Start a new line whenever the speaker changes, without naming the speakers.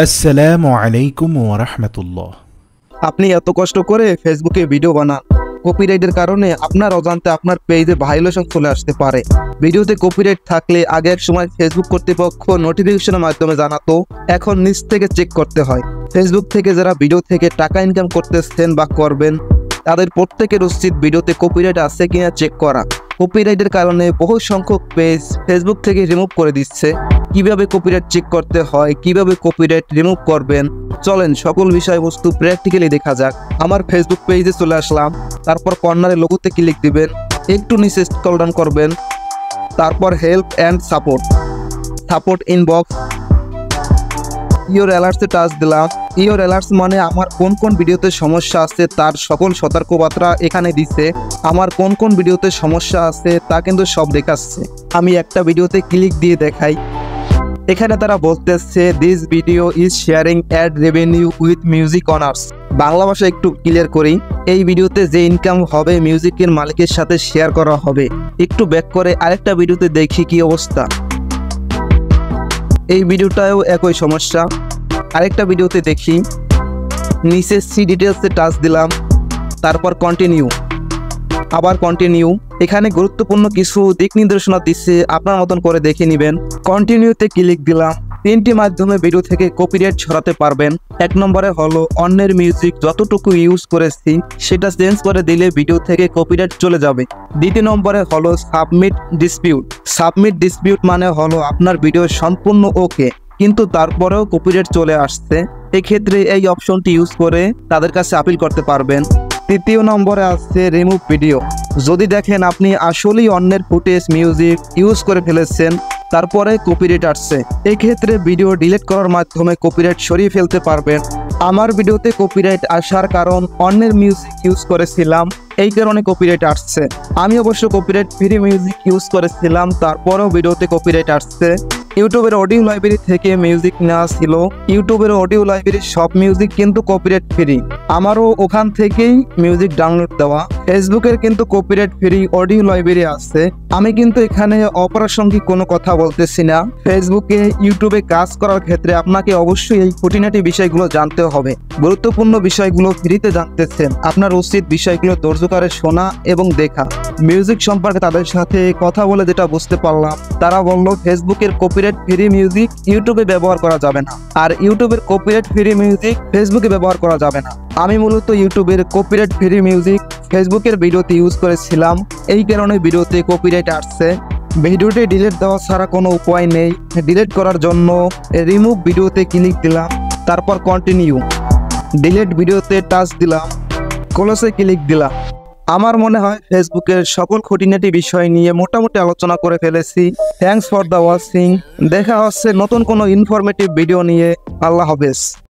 আসসালামু আলাইকুম ওয়া রাহমাতুল্লাহ।
আপনি এত কষ্ট করে ফেসবুকে ভিডিও বানান, কপিরাইটের কারণে আপনার অজান্তে আপনার পেজে ভাইলেশন চলে আসতে পারে। ভিডিওতে কপিরাইট থাকলে আগে এক সময় ফেসবুক কর্তৃপক্ষ নোটিফিকেশনের মাধ্যমে জানাতো, এখন নিজ থেকে চেক করতে হয়। ফেসবুক থেকে যারা ভিডিও থেকে টাকা ইনকাম করতেছেন বা করবেন, তাদের প্রত্যেকের উচিত ভিডিওতে কপিরাইট আছে কিনা চেক করা। কপিরাইটের কারণে বহু সংখ্যক পেজ ফেসবুক থেকে রিমুভ করে দিচ্ছে। কিভাবে কপিরাইট চেক করতে হয়, কিভাবে কপিরাইট রিমুভ করবেন, চলেন সকল বিষয়বস্তু প্র্যাকটিক্যালি দেখা যাক। আমার ফেসবুক পেজে চলে আসলাম, তারপর কর্নারে লোগোতে ক্লিক দিবেন, একটু নিচে স্ক্রল ডাউন করবেন, তারপর help and support inbox, your অ্যালার্টসে টাচ দিলাম। ইওর অ্যালার্টস মানে আমার কোন কোন ভিডিওতে সমস্যা আছে তার সকল সতর্কবার্তা এখানে দিচ্ছে। আমার কোন কোন ভিডিওতে সমস্যা আছে তা কিন্তু সব দেখাচ্ছে। আমি একটা ভিডিওতে ক্লিক দিয়ে দেখাই। এখানে তারা বলতেছে this video is sharing add revenue with music honours. Bangla ভাষা একটু ক্লিয়ার করি, এই ভিডিওতে যে ইনকাম হবে মিউজিকের মালিকের সাথে শেয়ার করা হবে। একটু ব্যাক করে আরেকটা ভিডিওতে দেখি কি অবস্থা। এই ভিডিওটাও একই সমস্যা। আরেকটা ভিডিওতে দেখি, নিচে সি ডিটেলসে টাচ দিলাম, তারপর কন্টিনিউ, আবার কন্টিনিউ। এখানে গুরুত্বপূর্ণ কিছু দিক নির্দেশনা দিচ্ছে, আপনার মতন করে দেখে নেবেন। কন্টিনিউতে ক্লিক দিলাম। তিনটি মাধ্যমে ভিডিও থেকে কপিরাইট ছড়াতে পারবেন। এক নম্বরে হলো অন্যের মিউজিক যতটুকু ইউজ করেছি সেটা চেঞ্জ করে দিলে ভিডিও থেকে কপিরাইট চলে যাবে। দ্বিতীয় নম্বরে হলো সাবমিট ডিসপিউট মানে হলো আপনার ভিডিও সম্পূর্ণ ওকে কিন্তু তারপরেও কপিরাইট চলে আসছে, এক্ষেত্রে এই অপশনটি ইউজ করে তাদের কাছে আপিল করতে পারবেন। তৃতীয় নম্বরে আছে রিমুভ ভিডিও। যদি দেখেন আপনি আসলেই অন্যের ফুটেজ মিউজিক ইউজ করে ফেলেছেন, তারপরে কপিরাইট আসছে, এক্ষেত্রে ভিডিও ডিলিট করার মাধ্যমে কপিরাইট সরিয়ে ফেলতে পারবেন। আমার ভিডিওতে কপিরাইট আসার কারণ অন্যের মিউজিক ইউজ করেছিলাম, এই কারণে কপিরাইট আসছে। আমি অবশ্য কপিরাইট ফ্রি মিউজিক ইউজ করেছিলাম, তারপরেও ভিডিওতে কপিরাইট আসছে। ইউটিউবের অডিও লাইব্রেরি থেকে মিউজিক নেওয়া ছিল। ইউটিউবের অডিও লাইব্রেরির সব মিউজিক কিন্তু কপিরাইট ফ্রি, আমারও ওখান থেকেই মিউজিক ডাউনলোড দেওয়া। ফেসবুকের কিন্তু কপিরাইট ফ্রি অডিও লাইব্রেরি আছে। আমি কিন্তু এখানে অপ্রাসঙ্গিক কোনো কথা বলতেছি না। ফেসবুকে ইউটিউবে কাজ করার ক্ষেত্রে আপনাকে অবশ্যই এই খুঁটিনাটি বিষয়গুলো জানতে হবে। গুরুত্বপূর্ণ বিষয়গুলো ফ্রিতে জানতেছেন, আপনার উচিত বিষয়গুলো ধৈর্য করে শোনা এবং দেখা। মিউজিক সম্পর্কে তাদের সাথে কথা বলে যেটা বুঝতে পারলাম, তারা বললো ফেসবুকের কপিরাইট ফ্রি মিউজিক ইউটিউবে ব্যবহার করা যাবে না, আর ইউটিউবের কপিরাইট ফ্রি মিউজিক ফেসবুকে ব্যবহার করা যাবে না। আমি মূলত ইউটিউবের কপিরাইট ফ্রি মিউজিক ফেসবুকের ভিডিওতে ইউজ করেছিলাম, এই কারণে ভিডিওতে কপিরাইট আসছে। ভিডিওটি ডিলিট দেওয়া ছাড়া কোনো উপায় নেই। ডিলিট করার জন্য রিমুভ ভিডিওতে ক্লিক দিলাম, তারপর কন্টিনিউ, ডিলিট ভিডিওতে টাচ দিলাম, ক্লোজে ক্লিক দিলাম। আমার মনে হয় ফেসবুকের সকল খুঁটিনাটি বিষয় নিয়ে মোটামুটি আলোচনা করে ফেলেছি। Thanks for the watching. দেখা হচ্ছে নতুন কোনো ইনফরমেটিভ ভিডিও নিয়ে। আল্লাহ হাফেজ।